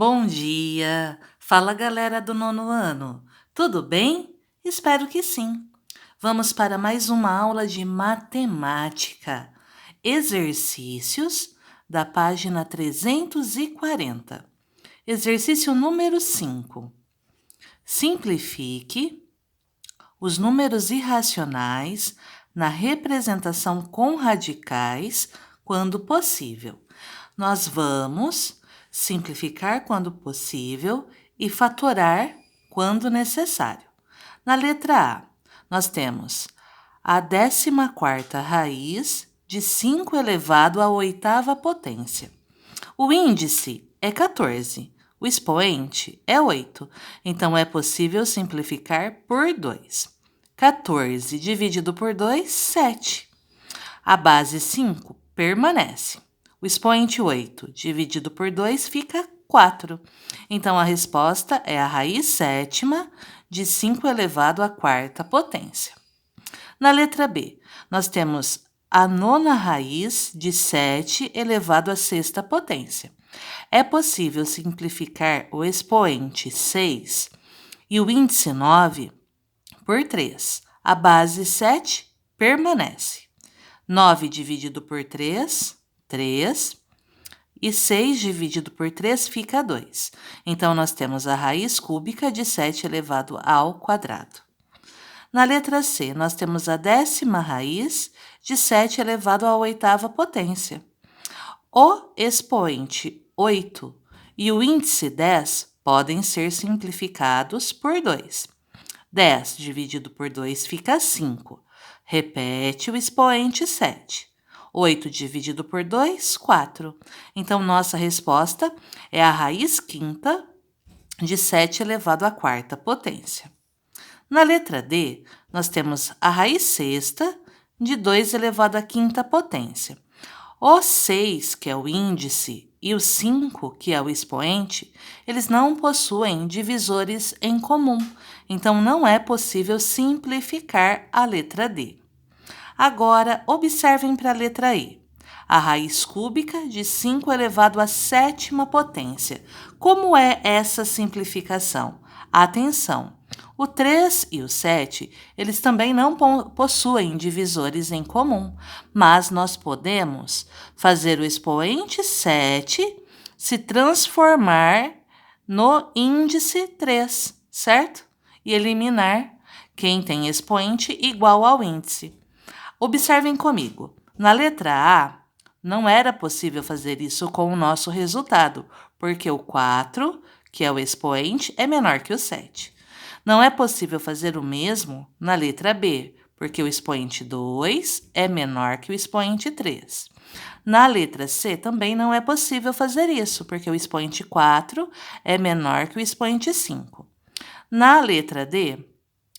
Bom dia! Fala, galera do nono ano. Tudo bem? Espero que sim. Vamos para mais uma aula de matemática. Exercícios da página 340. Exercício número 5. Simplifique os números irracionais na representação com radicais quando possível. Nós vamos simplificar quando possível e fatorar quando necessário. Na letra A, nós temos a 14ª raiz de 5 elevado à oitava potência. O índice é 14, o expoente é 8, então é possível simplificar por 2. 14 dividido por 2, 7. A base 5 permanece. O expoente 8 dividido por 2 fica 4. Então, a resposta é a raiz sétima de 5 elevado à quarta potência. Na letra B, nós temos a 9ª raiz de 7 elevado à sexta potência. É possível simplificar o expoente 6 e o índice 9 por 3. A base 7 permanece. 9 dividido por 3, 3. E 6 dividido por 3 fica 2. Então, nós temos a raiz cúbica de 7 elevado ao quadrado. Na letra C, nós temos a 10ª raiz de 7 elevado à oitava potência. O expoente 8 e o índice 10 podem ser simplificados por 2. 10 dividido por 2 fica 5. Repete o expoente 7. 8 dividido por 2, 4. Então, nossa resposta é a raiz quinta de 7 elevado à quarta potência. Na letra D, nós temos a raiz sexta de 2 elevado à quinta potência. O 6, que é o índice, e o 5, que é o expoente, eles não possuem divisores em comum, então não é possível simplificar a letra D. Agora, observem para a letra E. A raiz cúbica de 5 elevado à sétima potência. Como é essa simplificação? Atenção! O 3 e o 7, eles também não possuem divisores em comum, mas nós podemos fazer o expoente 7 se transformar no índice 3, certo? E eliminar quem tem expoente igual ao índice. Observem comigo, na letra A, não era possível fazer isso com o nosso resultado, porque o 4, que é o expoente, é menor que o 7. Não é possível fazer o mesmo na letra B, porque o expoente 2 é menor que o expoente 3. Na letra C, também não é possível fazer isso, porque o expoente 4 é menor que o expoente 5. Na letra D,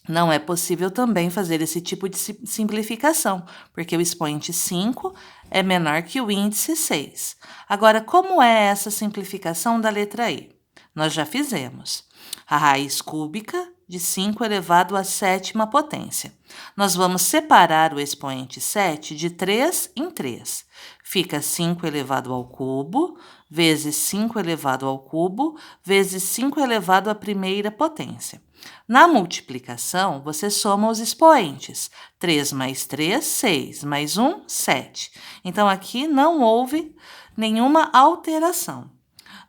não é possível também fazer esse tipo de simplificação, porque o expoente 5 é menor que o índice 6. Agora, como é essa simplificação da letra E? Nós já fizemos. A raiz cúbica de 5 elevado à sétima potência. Nós vamos separar o expoente 7 de 3 em 3. Fica 5 elevado ao cubo, vezes 5 elevado ao cubo, vezes 5 elevado à primeira potência. Na multiplicação, você soma os expoentes. 3 mais 3, 6, mais 1, 7. Então, aqui não houve nenhuma alteração.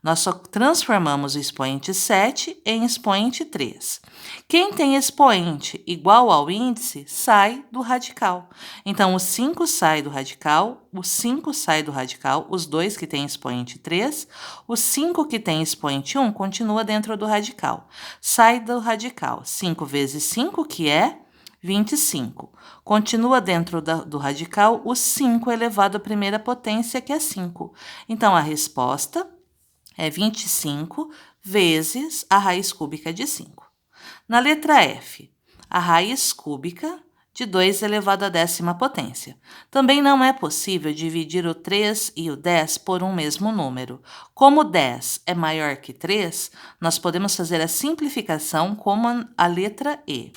Nós só transformamos o expoente 7 em expoente 3. Quem tem expoente igual ao índice sai do radical. Então, o 5 sai do radical, o 5 sai do radical, os dois que têm expoente 3, o 5 que tem expoente 1 continua dentro do radical. Sai do radical 5 vezes 5, que é 25. Continua dentro do radical o 5 elevado à primeira potência, que é 5. Então, a resposta é 25 vezes a raiz cúbica de 5. Na letra F, a raiz cúbica de 2 elevado à décima potência. Também não é possível dividir o 3 e o 10 por um mesmo número. Como 10 é maior que 3, nós podemos fazer a simplificação como a letra E.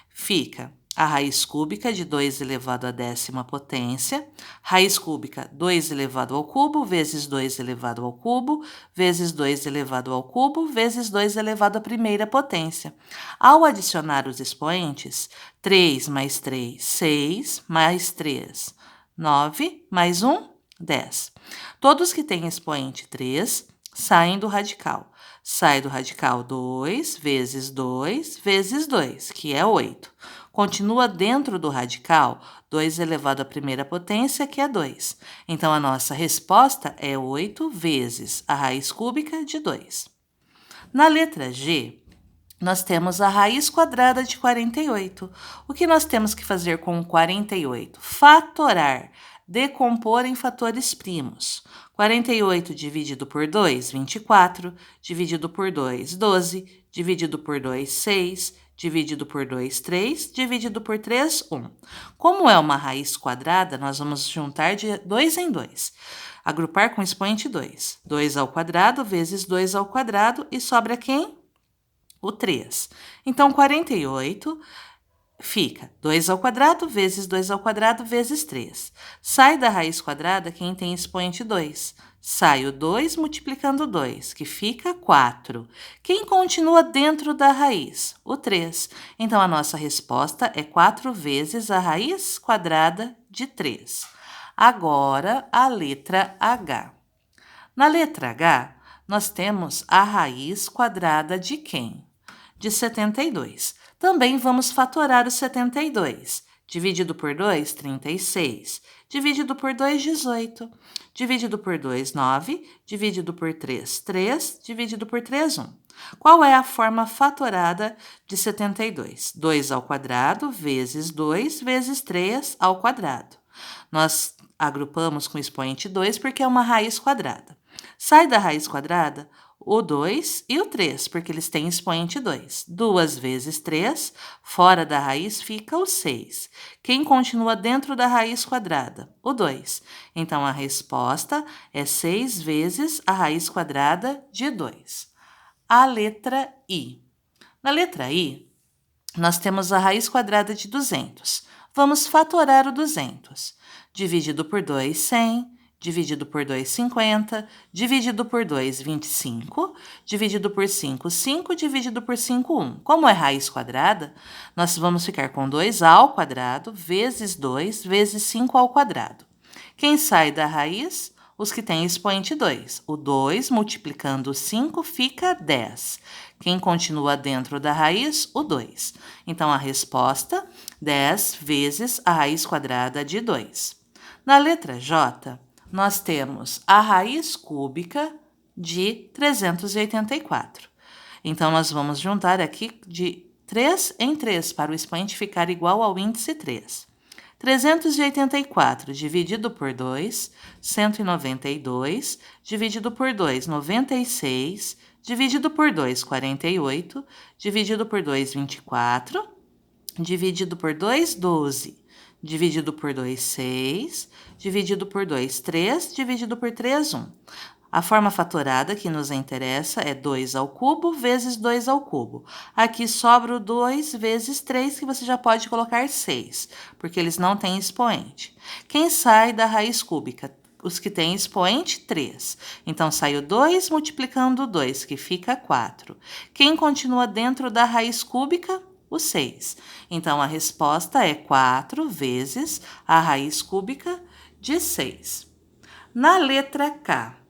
Fica a raiz cúbica de 2 elevado à 10ª potência, raiz cúbica 2 elevado ao cubo, vezes 2 elevado ao cubo, vezes 2 elevado ao cubo, vezes 2 elevado à primeira potência. Ao adicionar os expoentes, 3 mais 3, 6, mais 3, 9, mais 1, 10. Todos que têm expoente 3 saem do radical. Sai do radical 2 vezes 2 vezes 2, que é 8. Continua dentro do radical 2 elevado à primeira potência, que é 2. Então, a nossa resposta é 8 vezes a raiz cúbica de 2. Na letra G, nós temos a raiz quadrada de 48. O que nós temos que fazer com 48? Fatorar, decompor em fatores primos. 48 dividido por 2, 24. Dividido por 2, 12. Dividido por 2, 6. Dividido por 2, 3. Dividido por 3, 1. Como é uma raiz quadrada, nós vamos juntar de 2 em 2. Agrupar com expoente 2. 2 ao quadrado vezes 2 ao quadrado e sobra quem? O 3. Então, 48 fica 2 ao quadrado vezes 2 ao quadrado vezes 3. Sai da raiz quadrada quem tem expoente 2. Sai o 2 multiplicando 2, que fica 4. Quem continua dentro da raiz? O 3. Então, a nossa resposta é 4 vezes a raiz quadrada de 3. Agora, a letra H. Na letra H, nós temos a raiz quadrada de quem? De 72. Também vamos fatorar o 72. Dividido por 2, 36. Dividido por 2, 18. Dividido por 2, 9. Dividido por 3, 3. Dividido por 3, 1. Qual é a forma fatorada de 72? 2 ao quadrado vezes 2 vezes 3 ao quadrado. Nós agrupamos com o expoente 2 porque é uma raiz quadrada. Sai da raiz quadrada o 2 e o 3, porque eles têm expoente 2. 2 vezes 3, fora da raiz fica o 6. Quem continua dentro da raiz quadrada? O 2. Então, a resposta é 6 vezes a raiz quadrada de 2. A letra I. Na letra I, nós temos a raiz quadrada de 200. Vamos fatorar o 200. Dividido por 2, 100. Dividido por 2, 50. Dividido por 2, 25. Dividido por 5, 5. Dividido por 5, 1. Como é raiz quadrada, nós vamos ficar com 2 ao quadrado vezes 2 vezes 5 ao quadrado. Quem sai da raiz? Os que têm expoente 2. O 2 multiplicando o 5 fica 10. Quem continua dentro da raiz? O 2. Então, a resposta, 10 vezes a raiz quadrada de 2. Na letra J, nós temos a raiz cúbica de 384. Então, nós vamos juntar aqui de 3 em 3 para o expoente ficar igual ao índice 3. 384 dividido por 2, 192, dividido por 2, 96, dividido por 2, 48, dividido por 2, 24, dividido por 2, 12, dividido por 2, 6, dividido por 2, 3, dividido por 3, 1. A forma fatorada que nos interessa é 2 ao cubo vezes 2 ao cubo. Aqui sobra o 2 vezes 3, que você já pode colocar 6, porque eles não têm expoente. Quem sai da raiz cúbica? Os que têm expoente, 3. Então, sai o 2 multiplicando o 2, que fica 4. Quem continua dentro da raiz cúbica? O 6. Então, a resposta é 4 vezes a raiz cúbica de 6. Na letra K,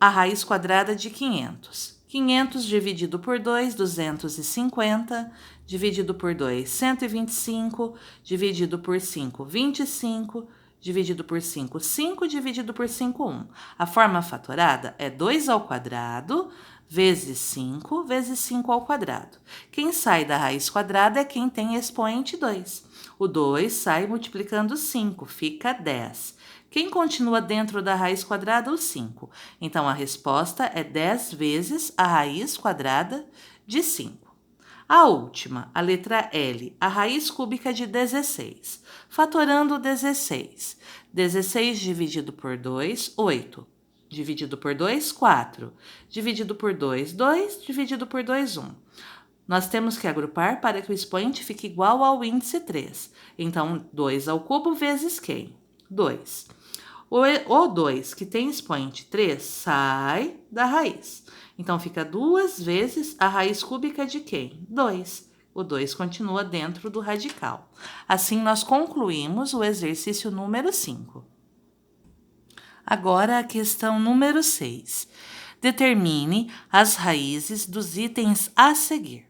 a raiz quadrada de 500. 500 dividido por 2, 250. Dividido por 2, 125. Dividido por 5, 25. Dividido por 5, 5. Dividido por 5, 1. A forma fatorada é 2 ao quadrado vezes 5 vezes 5 ao quadrado. Quem sai da raiz quadrada é quem tem expoente 2. O 2 sai multiplicando 5, fica 10. Quem continua dentro da raiz quadrada? O 5. Então, a resposta é 10 vezes a raiz quadrada de 5. A última, a letra L, a raiz cúbica de 16. Fatorando 16. 16 dividido por 2, 8. Dividido por 2, 4. Dividido por 2, 2. Dividido por 2, 1. nós temos que agrupar para que o expoente fique igual ao índice 3. Então, 2 ao cubo vezes quem? 2. O 2, que tem expoente 3, sai da raiz. Então, fica 2 vezes a raiz cúbica de quem? 2. O 2 continua dentro do radical. Assim, nós concluímos o exercício número 5. Agora, a questão número 6. Determine as raízes dos itens a seguir.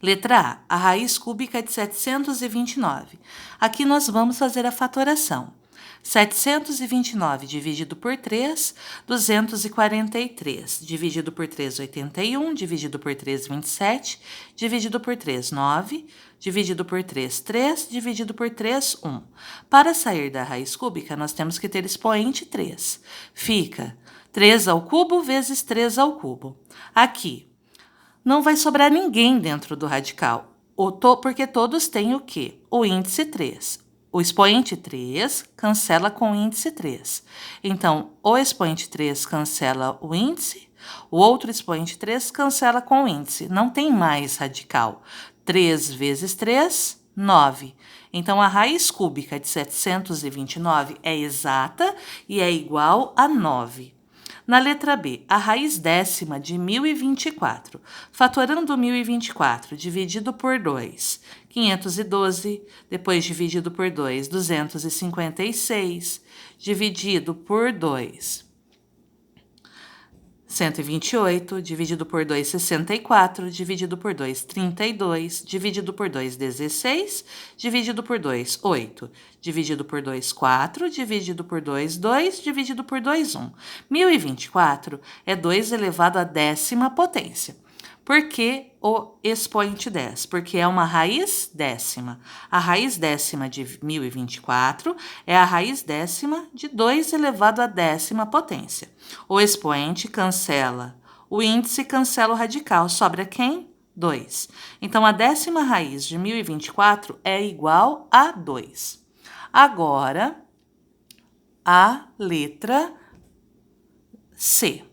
Letra A, a raiz cúbica de 729. Aqui nós vamos fazer a fatoração. 729 dividido por 3, 243. Dividido por 3, 81. Dividido por 3, 27. Dividido por 3, 9. Dividido por 3, 3. Dividido por 3, 1. Para sair da raiz cúbica, nós temos que ter expoente 3. Fica 3 ao cubo vezes 3 ao cubo. Aqui, não vai sobrar ninguém dentro do radical, porque todos têm o quê? O índice 3. O expoente 3 cancela com o índice 3. Então, o expoente 3 cancela o índice, o outro expoente 3 cancela com o índice. Não tem mais radical. 3 vezes 3, 9. Então, a raiz cúbica de 729 é exata e é igual a 9. Na letra B, a raiz décima de 1024. Fatorando 1024 dividido por 2, 512. Depois dividido por 2, 256. Dividido por 2, 128, dividido por 2, 64, dividido por 2, 32, dividido por 2, 16, dividido por 2, 8, dividido por 2, 4, dividido por 2, 2, dividido por 2, 1. 1024 é 2 elevado à décima potência. Por que o expoente 10? Porque é uma raiz décima. A raiz décima de 1024 é a raiz décima de 2 elevado à décima potência. O expoente cancela o índice, cancela o radical. Sobra quem? 2. Então, a décima raiz de 1024 é igual a 2. Agora, a letra C.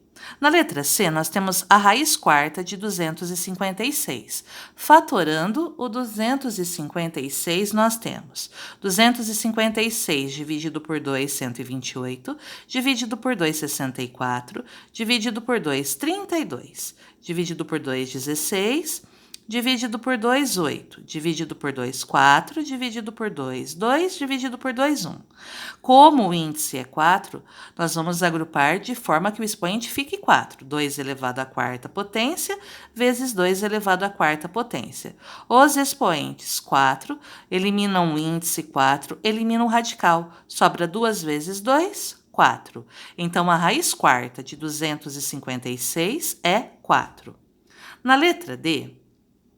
Na letra C, nós temos a raiz quarta de 256. Fatorando o 256, nós temos 256 dividido por 2, 128, dividido por 2, 64, dividido por 2, 32, dividido por 2, 16, dividido por 2, 8, dividido por 2, 4, dividido por 2, 2, dividido por 2, 1. Como o índice é 4, nós vamos agrupar de forma que o expoente fique 4. 2 elevado à quarta potência vezes 2 elevado à quarta potência. Os expoentes 4 eliminam o índice 4, eliminam o radical. Sobra 2 vezes 2, 4. Então, a raiz quarta de 256 é 4. Na letra D,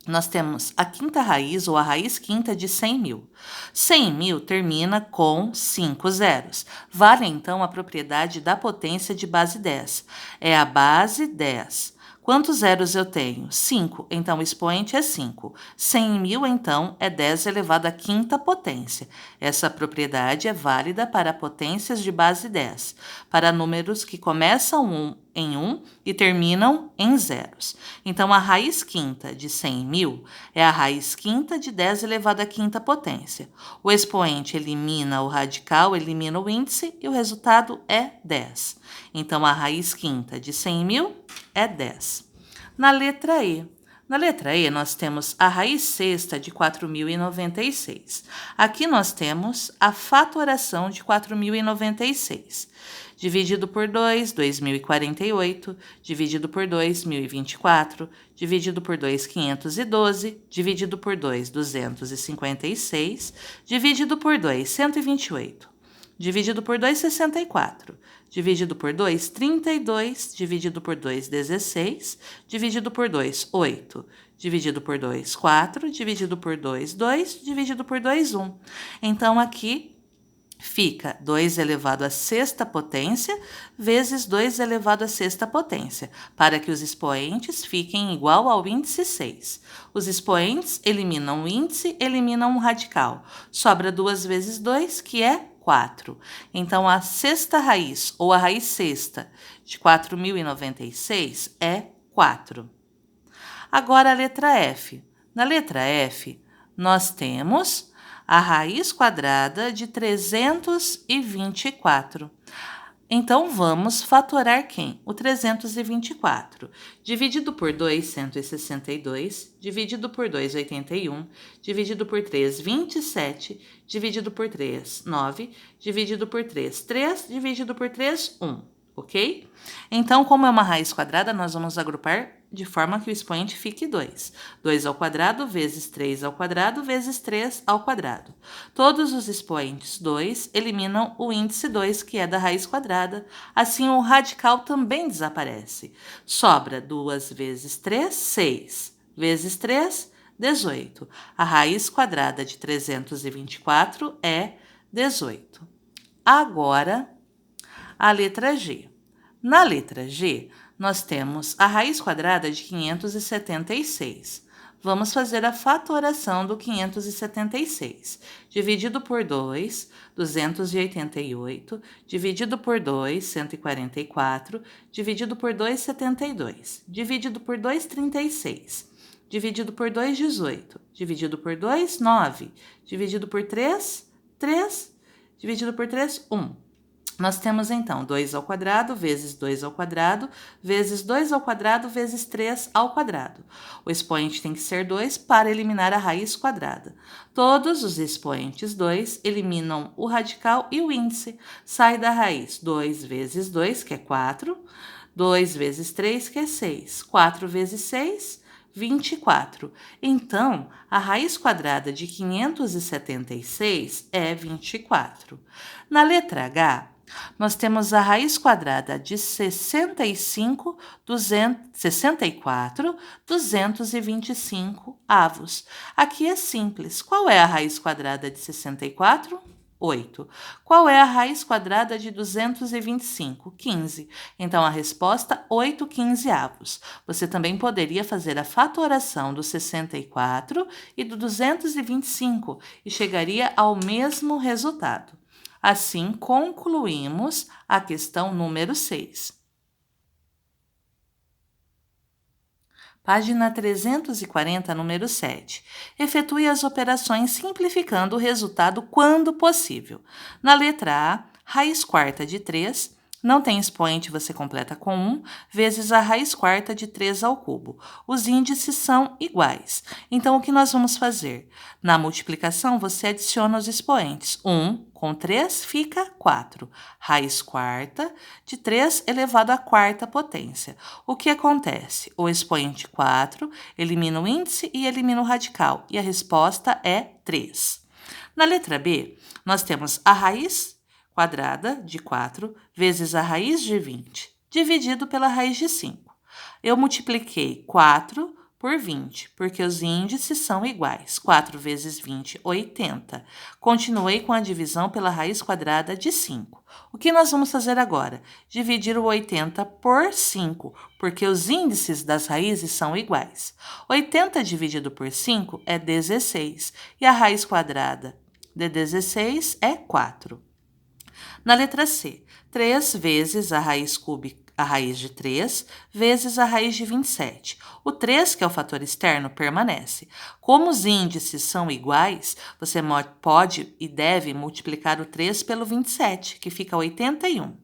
nós temos a quinta raiz ou a raiz quinta de 100 mil. 100 mil termina com 5 zeros. Vale, então, a propriedade da potência de base 10. É a base 10. Quantos zeros eu tenho? 5. Então, o expoente é 5. 100 mil, então, é 10 elevado à quinta potência. Essa propriedade é válida para potências de base 10, para números que começam em 1 e terminam em zeros. Então, a raiz quinta de 100 mil é a raiz quinta de 10 elevado à quinta potência. O expoente elimina o radical, elimina o índice e o resultado é 10. Então, a raiz quinta de 100 mil é 10. Na letra E. Na letra E, nós temos a raiz sexta de 4.096. Aqui nós temos a fatoração de 4.096. Dividido por 2, 2.048. Dividido por 2, 1.024. Dividido por 2, 512. Dividido por 2, 256. Dividido por 2, 128. Dividido por 2, 64. Dividido por 2, 32. Dividido por 2, 16. Dividido por 2, 8. Dividido por 2, 4. Dividido por 2, 2. Dividido por 2, 1. Então, aqui fica 2 elevado à sexta potência vezes 2 elevado à sexta potência, para que os expoentes fiquem igual ao índice 6. Os expoentes eliminam o índice, eliminam o radical. Sobra 2 vezes 2, que é 4. Então, a sexta raiz, ou a raiz sexta de 4.096 é 4. Agora a letra F. Na letra F, nós temos a raiz quadrada de 324. Então, vamos fatorar quem? O 324. Dividido por 2, 162. Dividido por 2, 81. Dividido por 3, 27. Dividido por 3, 9. Dividido por 3, 3. Dividido por 3, 1. Ok? Então, como é uma raiz quadrada, nós vamos agrupar de forma que o expoente fique 2. 2 ao quadrado vezes 3 ao quadrado vezes 3 ao quadrado. Todos os expoentes 2 eliminam o índice 2, que é da raiz quadrada. Assim, o radical também desaparece. Sobra 2 vezes 3, 6. Vezes 3, 18. A raiz quadrada de 324 é 18. Agora, a letra G. Na letra G, nós temos a raiz quadrada de 576. Vamos fazer a fatoração do 576. Dividido por 2, 288. Dividido por 2, 144. Dividido por 2, 72. Dividido por 2, 36. Dividido por 2, 18. Dividido por 2, 9. Dividido por 3, 3. Dividido por 3, 1. Nós temos, então, 2 ao quadrado vezes 2 ao quadrado vezes 2 ao quadrado vezes 3 ao quadrado. O expoente tem que ser 2 para eliminar a raiz quadrada. Todos os expoentes 2 eliminam o radical e o índice. Sai da raiz 2 vezes 2, que é 4. 2 vezes 3, que é 6. 4 vezes 6, 24. Então, a raiz quadrada de 576 é 24. Na letra H, nós temos a raiz quadrada de 64, 225 avos. Aqui é simples. Qual é a raiz quadrada de 64? 8. Qual é a raiz quadrada de 225? 15. Então, a resposta, 8 quinzeavos. Você também poderia fazer a fatoração do 64 e do 225 e chegaria ao mesmo resultado. Assim, concluímos a questão número 6. Página 340, número 7. Efetue as operações simplificando o resultado quando possível. Na letra A, raiz quarta de 3, não tem expoente, você completa com 1, vezes a raiz quarta de 3 ao cubo. Os índices são iguais. Então, o que nós vamos fazer? Na multiplicação, você adiciona os expoentes. 1 com 3 fica 4. Raiz quarta de 3 elevado à quarta potência. O que acontece? O expoente 4 elimina o índice e elimina o radical. E a resposta é 3. Na letra B, nós temos a raiz quadrada de 4 vezes a raiz de 20, dividido pela raiz de 5. Eu multipliquei 4 por 20, porque os índices são iguais. 4 vezes 20, 80. Continuei com a divisão pela raiz quadrada de 5. O que nós vamos fazer agora? Dividir o 80 por 5, porque os índices das raízes são iguais. 80 dividido por 5 é 16, e a raiz quadrada de 16 é 4. Na letra C, 3 vezes a raiz cúbica, a raiz de 3, vezes a raiz de 27. O 3, que é o fator externo, permanece. Como os índices são iguais, você pode e deve multiplicar o 3 pelo 27, que fica 81.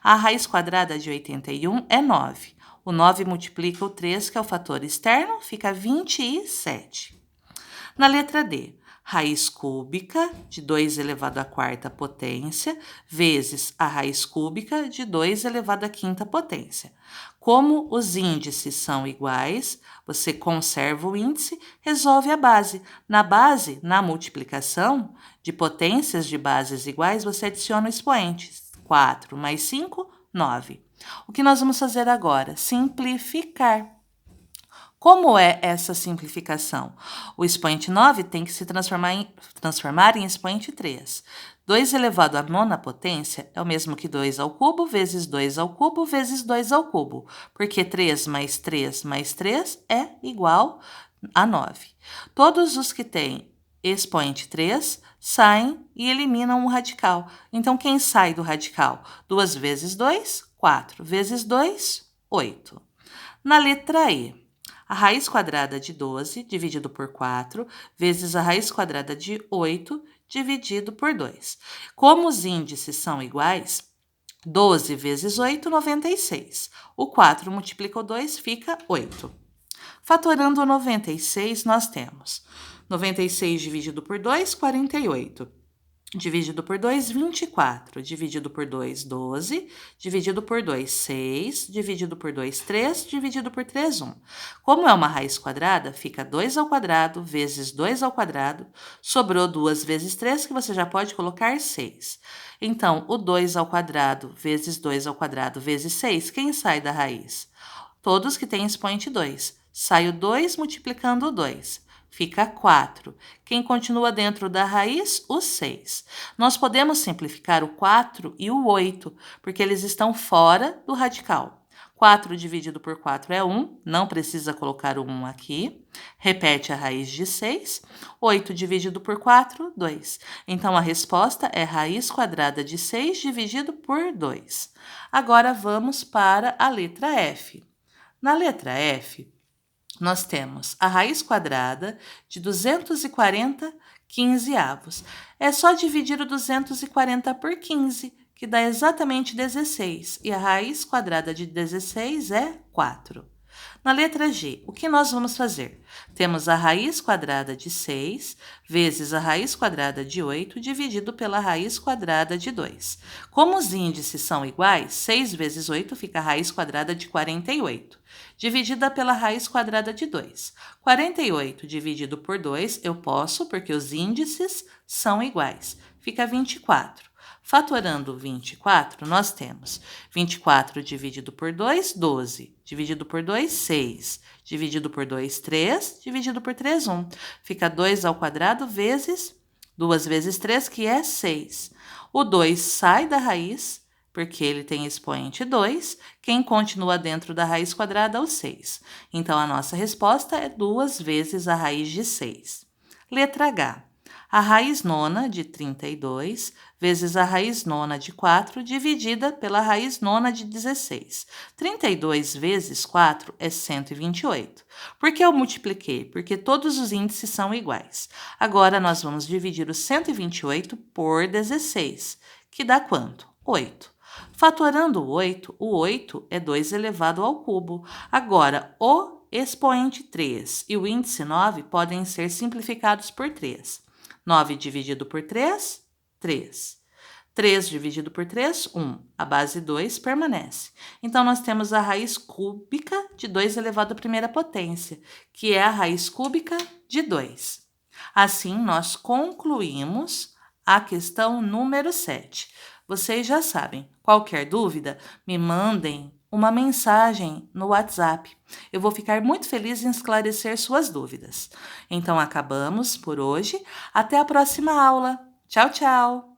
A raiz quadrada de 81 é 9. O 9 multiplica o 3, que é o fator externo, fica 27. Na letra D, raiz cúbica de 2 elevado à quarta potência vezes a raiz cúbica de 2 elevado à quinta potência. Como os índices são iguais, você conserva o índice, resolve a base. Na base, na multiplicação de potências de bases iguais, você adiciona expoentes. 4 mais 5, 9. O que nós vamos fazer agora? Simplificar. Como é essa simplificação? O expoente 9 tem que se transformar em expoente 3. 2 elevado à nona potência é o mesmo que 2 ao cubo vezes 2 ao cubo vezes 2 ao cubo, porque 3 mais 3 mais 3 é igual a 9. Todos os que têm expoente 3 saem e eliminam o radical. Então, quem sai do radical? 2 vezes 2, 4 vezes 2, 8. Na letra E, A raiz quadrada de 12 dividido por 4 vezes a raiz quadrada de 8 dividido por 2. Como os índices são iguais, 12 vezes 8, 96. O 4 multiplicou 2, fica 8. Fatorando 96, nós temos 96 dividido por 2, 48. Dividido por 2, 24. Dividido por 2, 12. Dividido por 2, 6. Dividido por 2, 3. Dividido por 3, 1. Como é uma raiz quadrada, fica 2 ao quadrado vezes 2 ao quadrado. Sobrou 2 vezes 3, que você já pode colocar 6. Então, o 2 ao quadrado vezes 2 ao quadrado vezes 6, quem sai da raiz? Todos que têm expoente 2. Sai o 2 multiplicando o 2. Fica 4. Quem continua dentro da raiz? O 6. Nós podemos simplificar o 4 e o 8, porque eles estão fora do radical. 4 dividido por 4 é 1, não precisa colocar o 1 aqui. Repete a raiz de 6. 8 dividido por 4, 2. Então, a resposta é raiz quadrada de 6 dividido por 2. Agora, vamos para a letra F. Na letra F, nós temos a raiz quadrada de 240 quinzeavos. É só dividir o 240 por 15, que dá exatamente 16. E a raiz quadrada de 16 é 4. Na letra G, o que nós vamos fazer? Temos a raiz quadrada de 6 vezes a raiz quadrada de 8 dividido pela raiz quadrada de 2. Como os índices são iguais, 6 vezes 8 fica a raiz quadrada de 48, dividida pela raiz quadrada de 2. 48 dividido por 2 eu posso, porque os índices são iguais. Fica 24. Fatorando 24, nós temos 24 dividido por 2, 12. Dividido por 2, 6. Dividido por 2, 3. Dividido por 3, 1. Fica 2 ao quadrado vezes 2 vezes 3, que é 6. O 2 sai da raiz, porque ele tem expoente 2. Quem continua dentro da raiz quadrada é o 6. Então, a nossa resposta é 2 vezes a raiz de 6. Letra H. A raiz nona de 32 vezes a raiz nona de 4 dividida pela raiz nona de 16. 32 vezes 4 é 128. Por que eu multipliquei? Porque todos os índices são iguais. Agora, nós vamos dividir o 128 por 16, que dá quanto? 8. Fatorando o 8 é 2 elevado ao cubo. Agora, o expoente 3 e o índice 9 podem ser simplificados por 3. 9 dividido por 3, 3. 3 dividido por 3, 1. A base 2 permanece. Então, nós temos a raiz cúbica de 2 elevado à primeira potência, que é a raiz cúbica de 2. Assim, nós concluímos a questão número 7. Vocês já sabem, qualquer dúvida, me mandem uma mensagem no WhatsApp. Eu vou ficar muito feliz em esclarecer suas dúvidas. Então, acabamos por hoje. Até a próxima aula. Tchau, tchau!